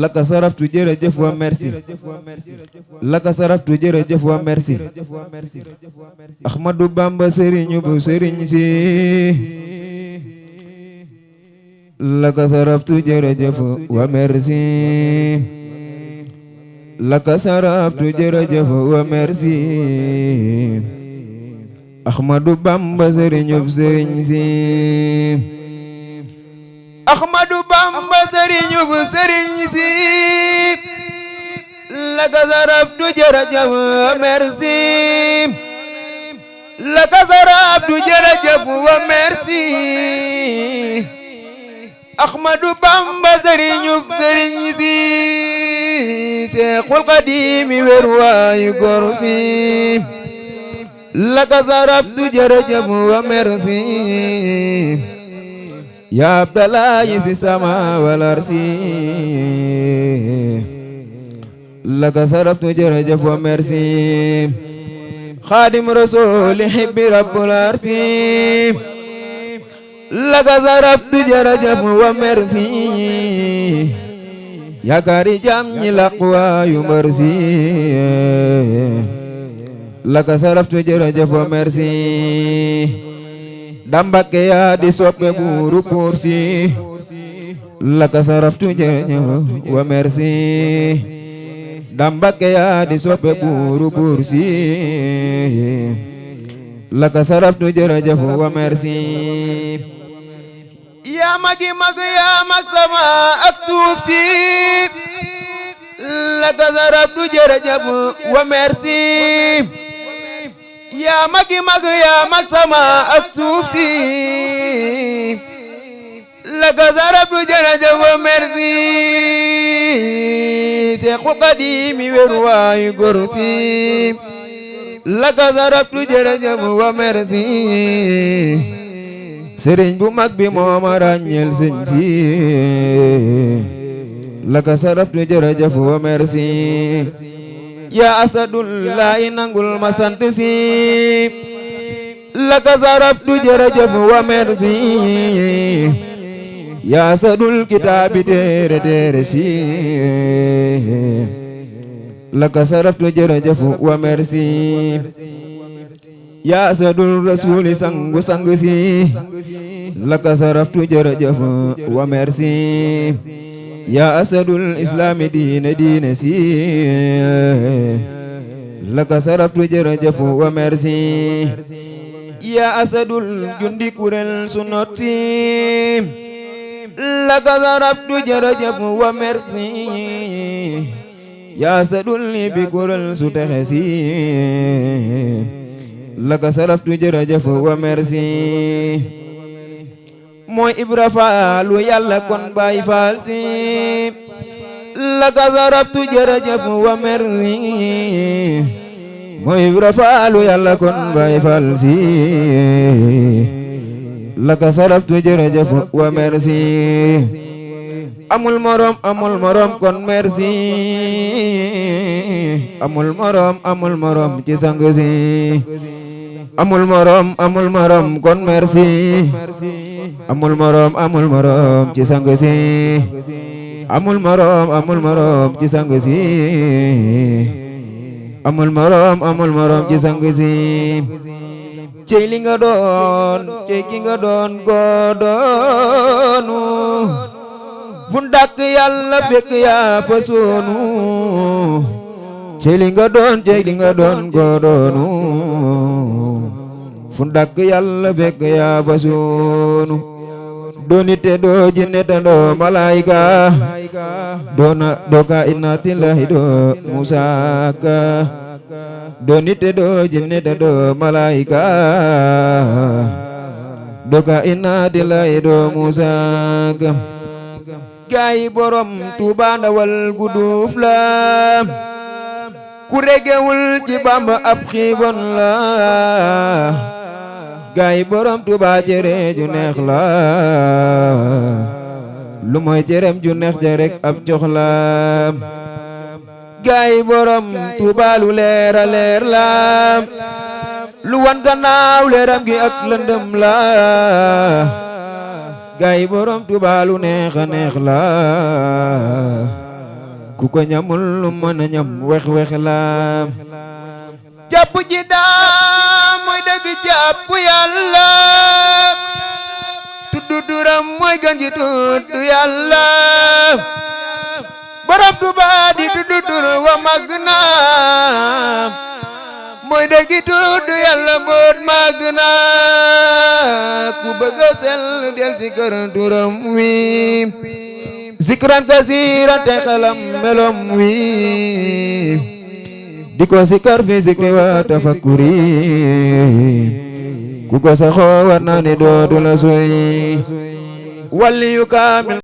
laka saraftu jërëjëf wa merci laka saraftu jërëjëf wa merci Ahmadou Bamba sëriñu bu sëriñ si laka saraftu jërëjëf wa merci laka saraftu jërëjëf wa merci Ahmadou Bamba sëriñu bu sëriñ si Ahmadou Bamba sëriñu bu sëriñ si laka saraftu jërëjëf wa merci laka saraftu jërëjëf wa merci Ahmadou Bamba sëriñu bu sëriñ si Seexul Xadiimi wér waayu góor si laka saraftu jërëjëf wa merci ya Abdalaahi si sama wal arsi laka saraftu jërëjëf wa merci Xaadim Rasuul hibbi rabbul arsi laka saraftu jërëjëf wa merci yaakaari jaam ñi laqwaayu merci laka saraftu jërëjëf wa merci Dambake yaa di soppe buuru Pursi laka saraftu jërëjëf wa merci Dambake yaa di soppe buuru Pursi laka saraftu jërëjëf wa merci yaa magi mag yaa mag sama ak suuf si laka saraftu jërëjëf wa merci yaa magi mag yaa mag sama ak suuf si laka saraftu jërëjëf wa merci Seexul Xadiimi wér waayu góor si laka saraftu jërëjëf wa merci sëriñ bu mag bi moo ma ràññeel sëñ si laka saraftu jërëjëf wa merci yaa asadullahi nangul ma sant si laka saraftu jërëjëf wa merci yaa asadul kitaabi téere si laka saraftu jërëjëf wa merci yaa asadul rasuuli sangu sang si laka saraftu jërëjëf wa merci yaa asadul islaami diine si laka saraftu jërëjëf wa merci yaa asadul jundi kurel su not si laka saraftu jërëjëf wa merci yaa asadul bi kurel su texe si laka saraftu jërëjëf wa merci mooy Ibra Faalu Yàlla kon Baay Faal si laka saraftu jërëjëf wa merci mooy Ibra Faalu Yàlla kon Baay Faal si laka saraftu jërëjëf wa merci amul morom kon merci amul morom ci sang si amul morom kon merci amul morom ci sang si amul morom ci sang si amul morom ci sang si cey li nga doon cey ki nga doon ko doonu fu ndàkk yàlla fekk yaa fa soonu cey li nga doon ko doonu fu ndàkk yàlla fekk yaa fa soonu doo nit te doo jinne te doo malaayika doo ka innatillahi doo Musaa Ka doo nit te doo jinne te doo malaayika doo ka innatillahi doo Musaa Ka gaay borom Tuuba ndawal gudduuf la ku regewul ci Bamba ab xiibon la gaay borom Tuuba cere ju neex la lu mooy cerem ju neex ja rek ab jox la gaay borom Tuuba lu leer a leer la lu wan gannaaw leeram gi ak lëndëm la gaay borom Tuuba lu neex a neex la ku ko ñamul lu mën a ñam wex la jàpp ji daa mooy dëgg jàpp yàlla tuddu turam mooy gën ji tuddu yàlla borom Tuubaa di tuddu tur wa màgg na mooy dëgg tuddu yàlla mboot màgg na ku bëgg a sell del si kër turam wi zikran kasiran te xelam melom wi di ko sikar fi zikri wa tafakkuri ku ko saxoo war naa ni dootu la soy waliyu kaamil